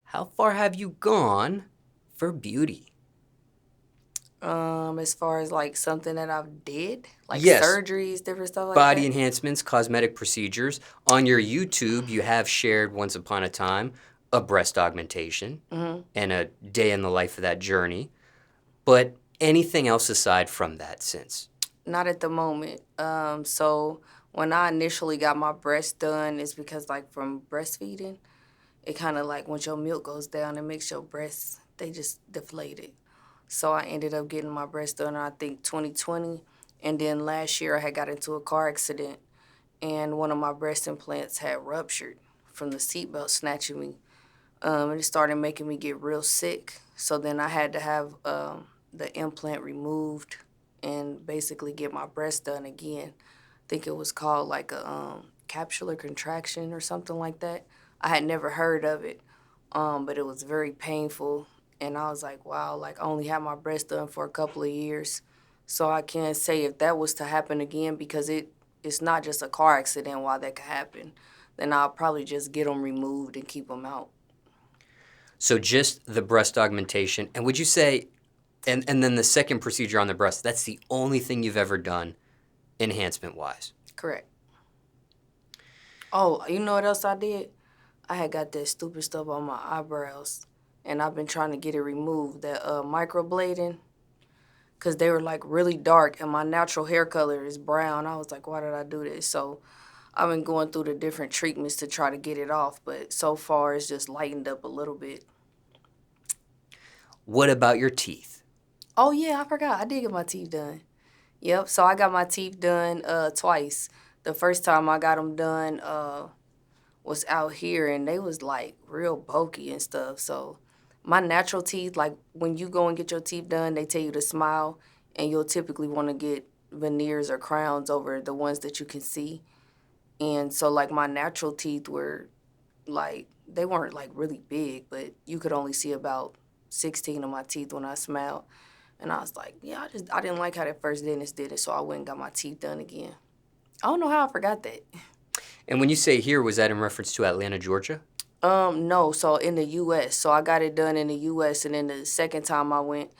how far have you gone for beauty? As far as like something that I've did, like Yes, surgeries, different stuff like body that. enhancements, cosmetic procedures. On your YouTube, you have shared once upon a time a breast augmentation hmm and a day in the life of that journey. But anything else aside from that since? Not at the moment. So when I initially got my breast done, it's because like from breastfeeding, it kind of like once your milk goes down, it makes your breasts they just deflated. So I ended up getting my breast done, I think 2020, and then last year I had got into a car accident, and one of my breast implants had ruptured from the seatbelt snatching me. And it started making me get real sick. So then I had to have the implant removed and basically get my breast done again. I think it was called like a capsular contraction or something like that. I had never heard of it, but it was very painful. And I was like, wow, like I only had my breast done for a couple of years. So I can't say if that was to happen again because it's not just a car accident why that could happen. Then I'll probably just get them removed and keep them out. So just the breast augmentation. And would you say, and then the second procedure on the breast, that's the only thing you've ever done enhancement wise? Correct. Oh, you know what else I did? I had got that stupid stuff on my eyebrows, and I've been trying to get it removed. That microblading, cause they were like really dark, and my natural hair color is brown. I was like, why did I do this? So I've been going through the different treatments to try to get it off, but so far it's just lightened up a little bit. What about your teeth? Oh yeah, I forgot. I did get my teeth done. Yep. So I got my teeth done twice. The first time I got them done was out here, and they was like real bulky and stuff. So my natural teeth, like when you go and get your teeth done, they tell you to smile, and you'll typically want to get veneers or crowns over the ones that you can see. And so like my natural teeth were like they weren't like really big, but you could only see about 16 of my teeth when I smiled. And I was like, yeah, I didn't like how that first dentist did it, so I went and got my teeth done again. I don't know how I forgot that. And when you say here, was that in reference to Atlanta, Georgia? No, so in the US. So I got it done in the US, and then the second time I went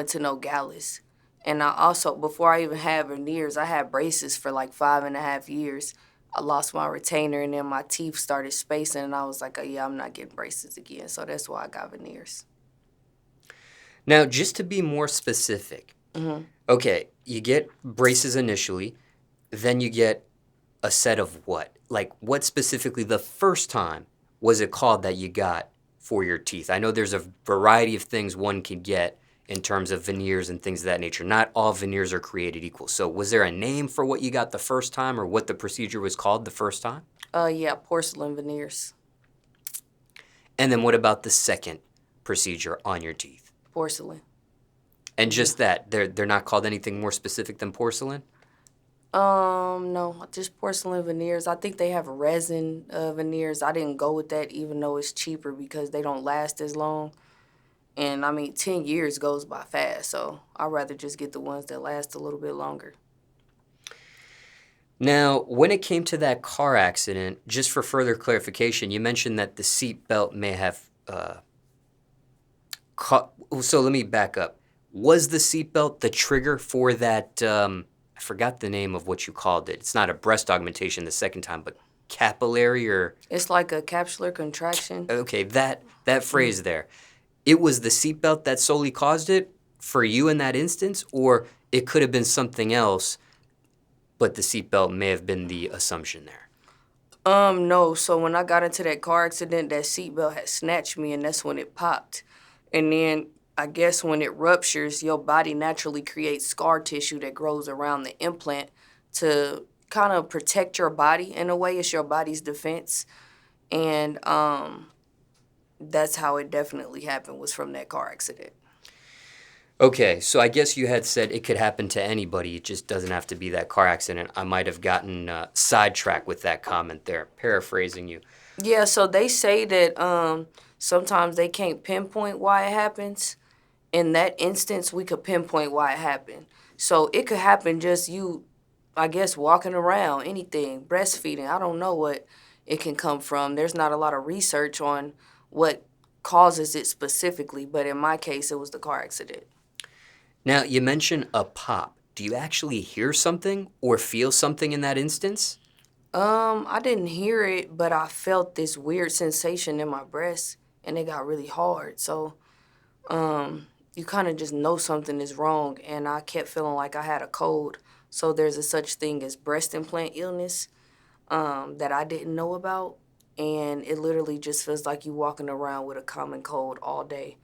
to Nogales. And I also, before I even had veneers, I had braces for like 5.5 years. I lost my retainer, and then my teeth started spacing, and I was like, oh yeah, I'm not getting braces again. So that's why I got veneers. Now, just to be more specific, hmm okay, you get braces initially, then you get a set of what? Like, what specifically the first time was it called that you got for your teeth? I know there's a variety of things one can get in terms of veneers and things of that nature. Not all veneers are created equal. So, was there a name for what you got the first time or what the procedure was called the first time? Yeah, porcelain veneers. And then what about the second procedure on your teeth? Porcelain. And Yeah. just that, they're not called anything more specific than porcelain? No, just porcelain veneers. I think they have resin veneers. I didn't go with that even though it's cheaper because they don't last as long. And I mean, 10 years goes by fast, so I'd rather just get the ones that last a little bit longer. Now, when it came to that car accident, just for further clarification, you mentioned that the seat belt may have caught. So let me back up. Was the seat belt the trigger for that? I forgot the name of what you called it. It's not a breast augmentation the second time, but capillary or It's like a capsular contraction. okay, that Mhm. phrase there. It was the seat belt that solely caused it for you in that instance, or it could have been something else, but the seat belt may have been the assumption there. No. So when I got into that car accident, that seatbelt had snatched me, and that's when it popped. And then I guess when it ruptures, your body naturally creates scar tissue that grows around the implant to kind of protect your body in a way. It's your body's defense, and that's how it definitely happened. Was from that car accident. Okay, so I guess you had said it could happen to anybody. It just doesn't have to be that car accident. I might have gotten sidetracked with that comment there, paraphrasing you. Yeah. So they say that sometimes they can't pinpoint why it happens. In that instance, we could pinpoint why it happened. So it could happen just you, I guess, walking around, anything, breastfeeding. I don't know what it can come from. There's not a lot of research on what causes it specifically, but in my case, it was the car accident. Now, you mentioned a pop. Do you actually hear something or feel something in that instance? I didn't hear it, but I felt this weird sensation in my breast, and it got really hard. So, you kind of just know something is wrong, and I kept feeling like I had a cold. So there's a such thing as breast implant illness, that I didn't know about, and it literally just feels like you walking around with a common cold all day.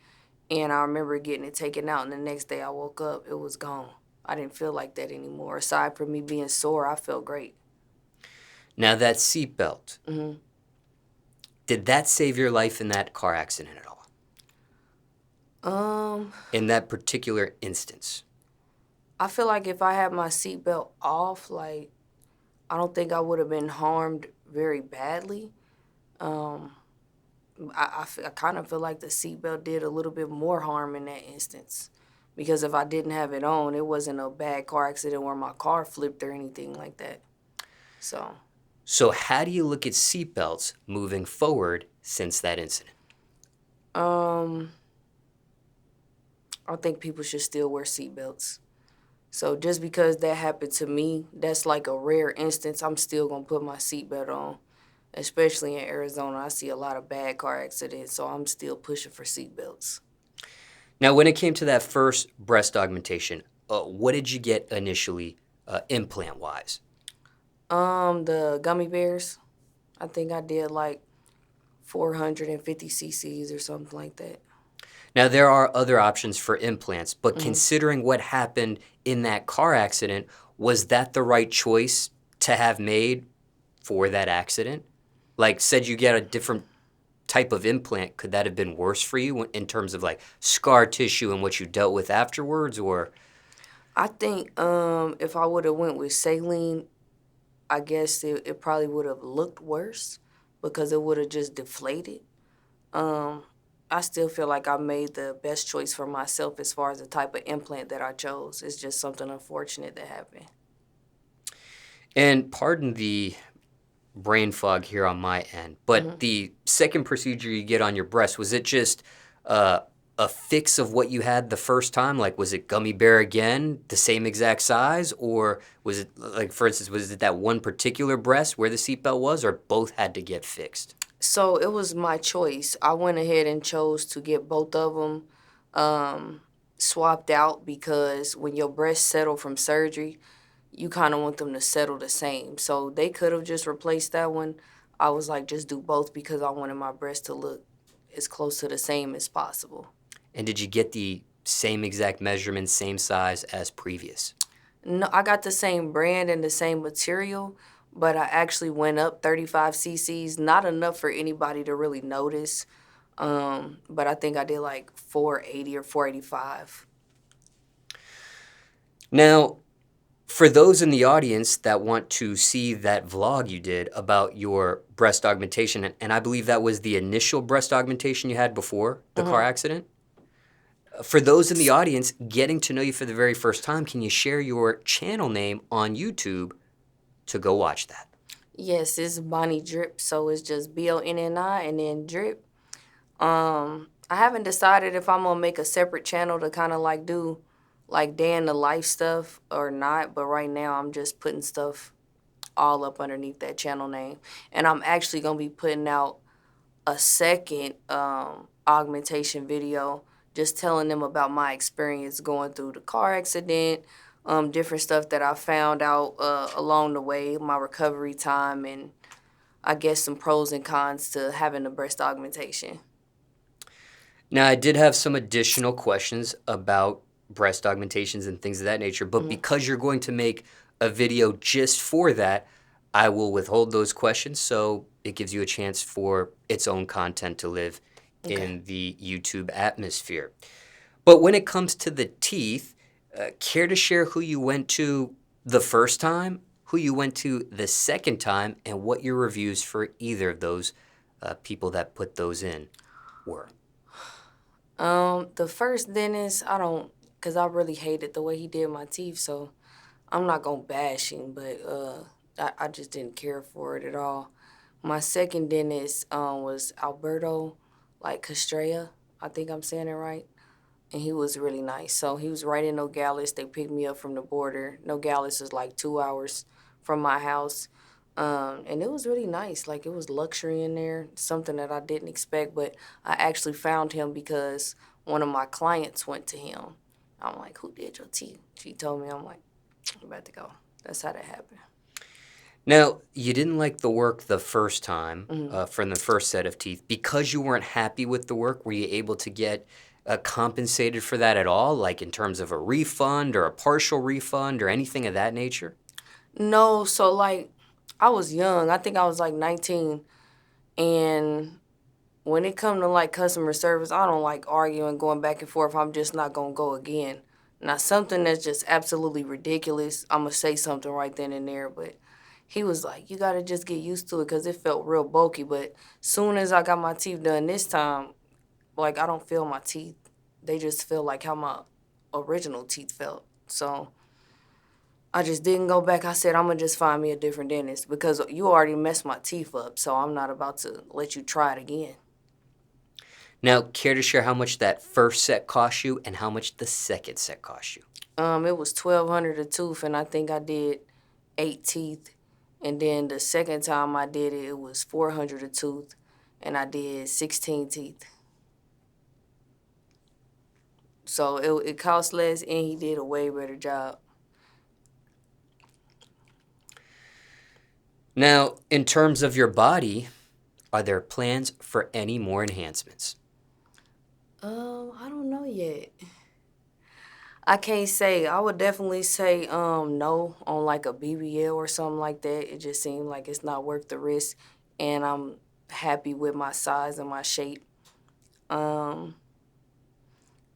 And I remember getting it taken out, and the next day I woke up, it was gone. I didn't feel like that anymore. Aside from me being sore, I felt great. Now, that seatbelt, hmm did that save your life in that car accident at all? Um, In that particular instance? I feel like if I had my seatbelt off, like, I don't think I would have been harmed very badly. Um, I kind of feel like the seatbelt did a little bit more harm in that instance. Because if I didn't have it on, it wasn't a bad car accident where my car flipped or anything like that. So, So, how do you look at seatbelts moving forward since that incident? um, I think people should still wear seatbelts. So just because that happened to me, that's like a rare instance. I'm still gonna put my seatbelt on, especially in Arizona. I see a lot of bad car accidents, so I'm still pushing for seatbelts. Now, when it came to that first breast augmentation, what did you get initially, implant wise? The gummy bears, I think I did like 450 cc's or something like that. Now, there are other options for implants, but hmm considering what happened in that car accident, was that the right choice to have made for that accident? Like, said you get a different type of implant, could that have been worse for you in terms of like scar tissue and what you dealt with afterwards? Or, I think if I would have went with saline, I guess it probably would have looked worse because it would have just deflated. Um, I still feel like I made the best choice for myself as far as the type of implant that I chose. It's just something unfortunate that happened. and pardon the brain fog here on my end, but hmm the second procedure you get on your breast, was it just uh, a fix of what you had the first time? Like, was it gummy bear again, the same exact size? Or was it, like, for instance, was it that one particular breast where the seatbelt was, or both had to get fixed? So it was my choice. I went ahead and chose to get both of them um, swapped out because when your breasts settle from surgery, you kind of want them to settle the same. So they could have just replaced that one. I was like, just do both because I wanted my breast to look as close to the same as possible. And did you get the same exact measurement, same size as previous? No, I got the same brand and the same material, but I actually went up 35 cc's, not enough for anybody to really notice. But I think I did like 480 or 485. Now, for those in the audience that want to see that vlog you did about your breast augmentation, and I believe that was the initial breast augmentation you had before the car hmm accident. For those in the audience getting to know you for the very first time, can you share your channel name on YouTube to go watch that? Yes, it's Bonni Drip, so it's just Bonni and then Drip. I haven't decided if I'm gonna make a separate channel to kind of like do like day in the life stuff or not, but right now I'm just putting stuff all up underneath that channel name. And I'm actually gonna be putting out a second augmentation video just telling them about my experience going through the car accident, different stuff that I found out along the way, my recovery time, and I guess some pros and cons to having the breast augmentation. Now, I did have some additional questions about breast augmentations and things of that nature, but Mhm. because you're going to make a video just for that, I will withhold those questions so it gives you a chance for its own content to live Okay. in the YouTube atmosphere. But when it comes to the teeth, care to share who you went to the first time, who you went to the second time, and what your reviews for either of those people that put those in were? The first dentist, I don't, cause I really hated the way he did my teeth, so I'm not gonna bash him, but I just didn't care for it at all. My second dentist was Alberto. like Castrea. I think I'm saying it right. And he was really nice. So he was right in Nogales. They picked me up from the border. Nogales is like 2 hours from my house. And it was really nice. Like, it was luxury in there, something that I didn't expect. But I actually found him because one of my clients went to him. I'm like, who did your teeth? She told me. I'm like, I'm about to go. That's how that happened. Now, you didn't like the work the first time Mm-hmm. from the first set of teeth. Because you weren't happy with the work, were you able to get compensated for that at all, like in terms of a refund or a partial refund or anything of that nature? No, so like, I was young. I think I was like 19. And when it comes to like customer service, I don't like arguing, going back and forth. I'm just not gonna go again. Now, something that's just absolutely ridiculous, I'm gonna say something right then and there. But he was like, "You gotta just get used to it," because it felt real bulky. But soon as I got my teeth done this time, like, I don't feel my teeth. They just feel like how my original teeth felt. So I just didn't go back. I said, I'm gonna just find me a different dentist because you already messed my teeth up. So I'm not about to let you try it again. Now, care to share how much that first set cost you and how much the second set cost you? It was 1,200 a tooth, and I think I did 8 teeth. And then the second time I did it, it was 400 a tooth, and I did 16 teeth. So it cost less, and he did a way better job. Now, in terms of your body, are there plans for any more enhancements? I don't know yet. I can't say. I would definitely say no on like a BBL or something like that. It just seemed like it's not worth the risk, and I'm happy with my size and my shape. Um,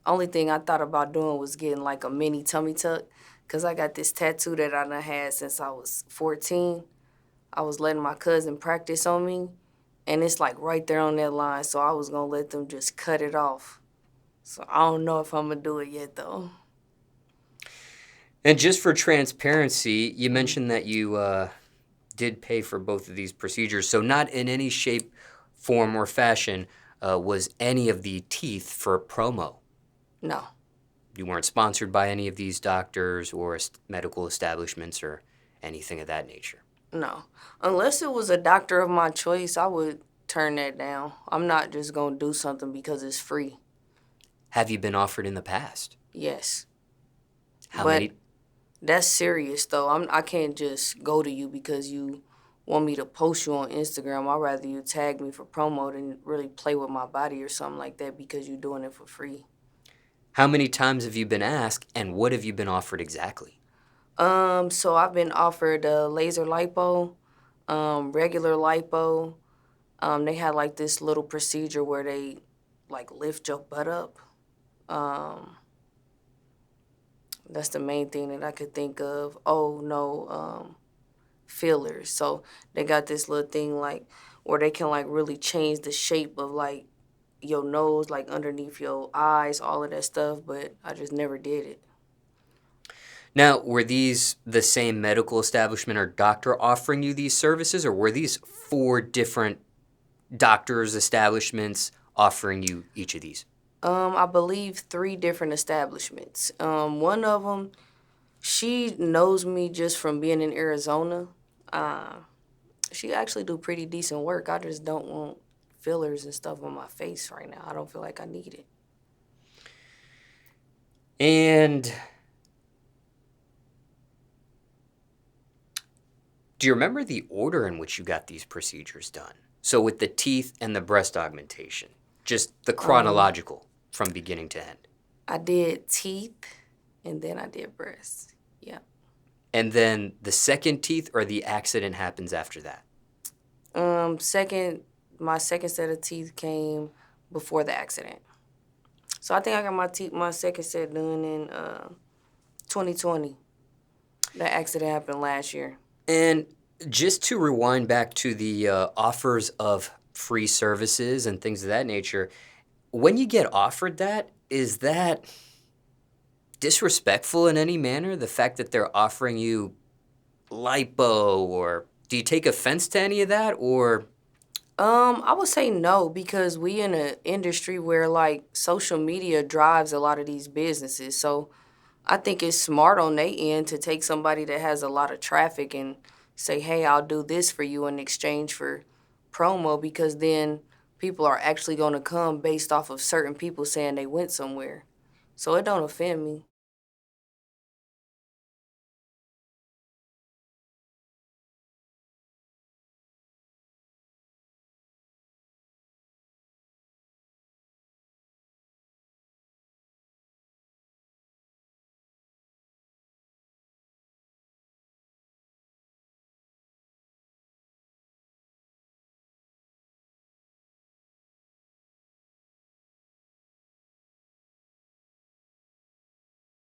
Only thing I thought about doing was getting like a mini tummy tuck, cause I got this tattoo that I done had since I was 14. I was letting my cousin practice on me, and it's like right there on that line. So I was gonna let them just cut it off. So I don't know if I'm gonna do it yet though. And just for transparency, you Mm. mentioned that you did pay for both of these procedures. So, not in any shape, form, or fashion was any of the teeth for promo. No, You weren't sponsored by any of these doctors or medical establishments or anything of that nature. no. Unless it was a doctor of my choice, I would turn that down. I'm not just gonna do something because it's free. Have you been offered in the past? Yes, How but many? that's serious though. I can't just go to you because you want me to post you on Instagram. I'd rather you tag me for promo than really play with my body or something like that because you're doing it for free. How many times have you been asked, and what have you been offered exactly? So I've been offered laser lipo, regular lipo. They had like this little procedure where they like lift your butt up. Um, that's the main thing that I could think of. Oh no, fillers. So they got this little thing like where they can like really change the shape of like your nose, like underneath your eyes, all of that stuff. But I just never did it. Now, were these the same medical establishment or doctor offering you these services, or were these four different doctors, establishments offering you each of these? I believe 3 different establishments. One of them, she knows me just from being in Arizona. Uh, she actually do pretty decent work. I just don't want fillers and stuff on my face right now. I don't feel like I need it. And do you remember the order in which you got these procedures done? So, with the teeth and the breast augmentation, just the Um, chronological from beginning to end. I did teeth and then I did breasts. Yeah. And then the second teeth or the accident happens after that? Second, my second set of teeth came before the accident. So I think I got my second set done in 2020. The accident happened last year. And just to rewind back to the offers of free services and things of that nature, when you get offered that, is that disrespectful in any manner? The fact that they're offering you lipo, or do you take offense to any of that? Or I would say no because we in an industry where like social media drives a lot of these businesses. So I think it's smart on their end to take somebody that has a lot of traffic and say, "Hey, I'll do this for you in exchange for promo," because then people are actually going to come based off of certain people saying they went somewhere. So it don't offend me.